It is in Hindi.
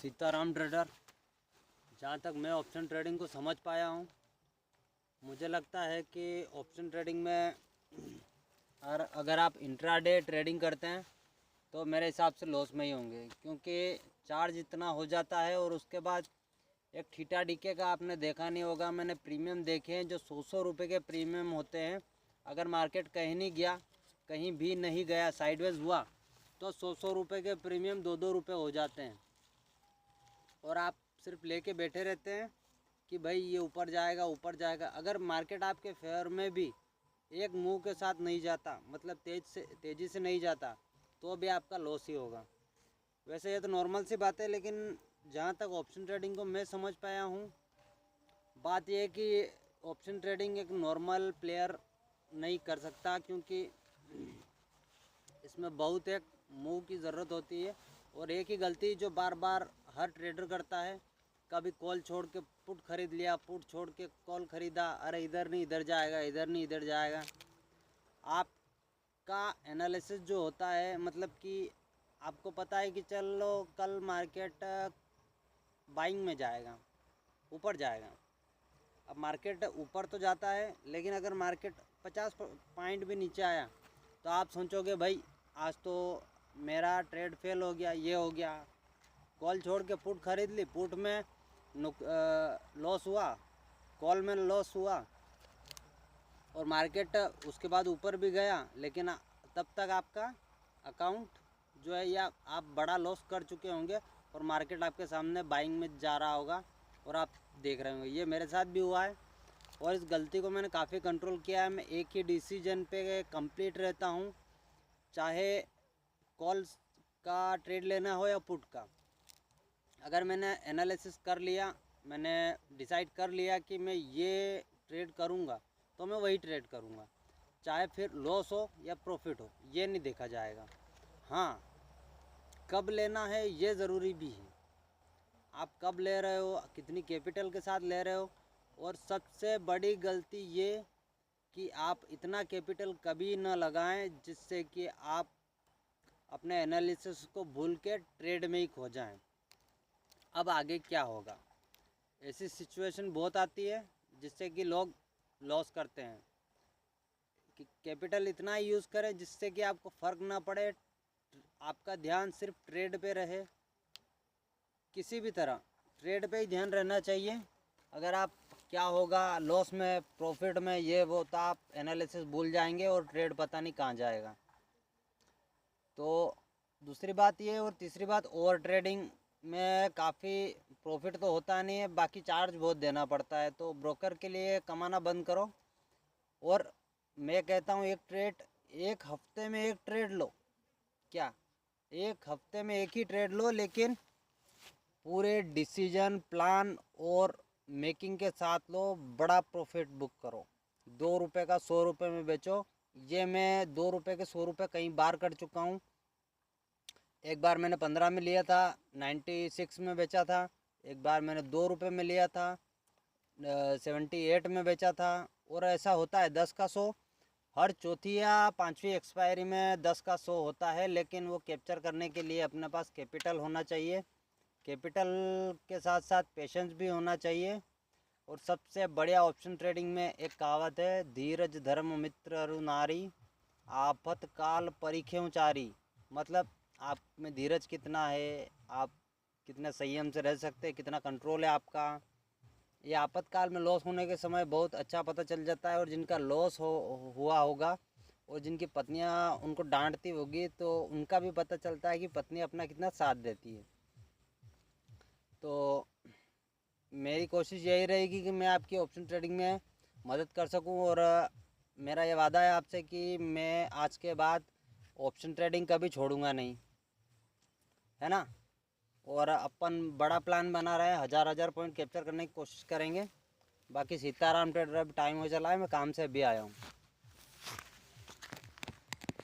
सीताराम ट्रेडर। जहाँ तक मैं ऑप्शन ट्रेडिंग को समझ पाया हूँ, मुझे लगता है कि ऑप्शन ट्रेडिंग में अगर आप इंट्राडे ट्रेडिंग करते हैं तो मेरे हिसाब से लॉस में ही होंगे, क्योंकि चार्ज इतना हो जाता है। और उसके बाद एक थीटा डीके का आपने देखा नहीं होगा, मैंने प्रीमियम देखे हैं जो 100 रुपये के प्रीमियम होते हैं। अगर मार्केट कहीं नहीं गया, कहीं भी नहीं गया, साइडवेज हुआ, तो 100 रुपये के प्रीमियम 2-2 रुपये हो जाते हैं। और आप सिर्फ लेके बैठे रहते हैं कि भाई ये ऊपर जाएगा ऊपर जाएगा। अगर मार्केट आपके फेवर में भी एक मूव के साथ नहीं जाता, मतलब तेज़ी से नहीं जाता, तो भी आपका लॉस ही होगा। वैसे ये तो नॉर्मल सी बात है, लेकिन जहाँ तक ऑप्शन ट्रेडिंग को मैं समझ पाया हूँ, बात यह है कि ऑप्शन ट्रेडिंग एक नॉर्मल प्लेयर नहीं कर सकता, क्योंकि इसमें बहुत एक मूव की ज़रूरत होती है। और एक ही गलती जो बार बार हर ट्रेडर करता है, कभी कॉल छोड़ के पुट खरीद लिया, पुट छोड़ के कॉल खरीदा, अरे इधर नहीं इधर जाएगा, इधर नहीं इधर जाएगा। आपका एनालिसिस जो होता है, मतलब कि आपको पता है कि चलो कल मार्केट बाइंग में जाएगा, ऊपर जाएगा। अब मार्केट ऊपर तो जाता है, लेकिन अगर मार्केट 50 पॉइंट भी नीचे आया तो आप सोचोगे भाई आज तो मेरा ट्रेड फेल हो गया, ये हो गया। कॉल छोड़ के पुट खरीद ली, पुट में लॉस हुआ, कॉल में लॉस हुआ, और मार्केट उसके बाद ऊपर भी गया, लेकिन तब तक आपका अकाउंट जो है, या आप बड़ा लॉस कर चुके होंगे और मार्केट आपके सामने बाइंग में जा रहा होगा और आप देख रहे होंगे। ये मेरे साथ भी हुआ है और इस गलती को मैंने काफ़ी कंट्रोल किया है। मैं एक ही डिसीजन पे कंप्लीट रहता हूँ, चाहे कॉल का ट्रेड लेना हो या पुट का। अगर मैंने एनालिसिस कर लिया, मैंने डिसाइड कर लिया कि मैं ये ट्रेड करूँगा, तो मैं वही ट्रेड करूँगा, चाहे फिर लॉस हो या प्रॉफिट हो, ये नहीं देखा जाएगा। हाँ, कब लेना है ये ज़रूरी भी है। आप कब ले रहे हो, कितनी कैपिटल के साथ ले रहे हो। और सबसे बड़ी गलती ये कि आप इतना कैपिटल कभी ना लगाएं जिससे कि आप अपने एनालिसिस को भूल के ट्रेड में ही खो जाएं। अब आगे क्या होगा, ऐसी सिचुएशन बहुत आती है जिससे कि लोग लॉस करते हैं। कि कैपिटल इतना ही यूज़ करें जिससे कि आपको फ़र्क ना पड़े, आपका ध्यान सिर्फ ट्रेड पे रहे। किसी भी तरह ट्रेड पे ही ध्यान रहना चाहिए। अगर आप क्या होगा लॉस में प्रॉफिट में ये वो, तो आप एनालिसिस भूल जाएंगे और ट्रेड पता नहीं कहाँ जाएगा। तो दूसरी बात ये, और तीसरी बात, ओवर ट्रेडिंग में काफ़ी प्रॉफिट तो होता नहीं है, बाकी चार्ज बहुत देना पड़ता है। तो ब्रोकर के लिए कमाना बंद करो। और मैं कहता हूँ एक हफ्ते में एक ट्रेड लो, क्या एक हफ्ते में एक ही ट्रेड लो, लेकिन पूरे डिसीजन प्लान और मेकिंग के साथ लो, बड़ा प्रॉफिट बुक करो। 2 रुपये का 100 रुपये में बेचो। ये मैं 2 रुपये के 100 रुपये कई बार कर चुका हूँ। एक बार मैंने 15 में लिया था, 96 में बेचा था। एक बार मैंने 2 रुपये में लिया था, 78 में बेचा था। और ऐसा होता है 10 का 100, हर चौथी या पाँचवीं एक्सपायरी में 10 का 100 होता है। लेकिन वो कैप्चर करने के लिए अपने पास कैपिटल होना चाहिए, कैपिटल के साथ साथ पेशेंस भी होना चाहिए। और सबसे बढ़िया ऑप्शन ट्रेडिंग में एक कहावत है, धीरज धर्म मित्र अरु नारी, आफत काल परीखें चारी। मतलब आप में धीरज कितना है, आप कितने संयम से रह सकते हैं, कितना कंट्रोल है आपका, ये आपातकाल में लॉस होने के समय बहुत अच्छा पता चल जाता है। और जिनका लॉस हुआ होगा और जिनकी पत्नियां उनको डांटती होगी, तो उनका भी पता चलता है कि पत्नी अपना कितना साथ देती है। तो मेरी कोशिश यही रहेगी कि मैं आपकी ऑप्शन ट्रेडिंग में मदद कर सकूं। और मेरा ये वादा है आपसे कि मैं आज के बाद ऑप्शन ट्रेडिंग कभी छोड़ूंगा नहीं, है ना। और अपन बड़ा प्लान बना रहे हैं, 1000 पॉइंट कैप्चर करने की कोशिश करेंगे। बाकी सीताराम ट्रेडर, अब टाइम हो चला है, मैं काम से अभी आया हूँ।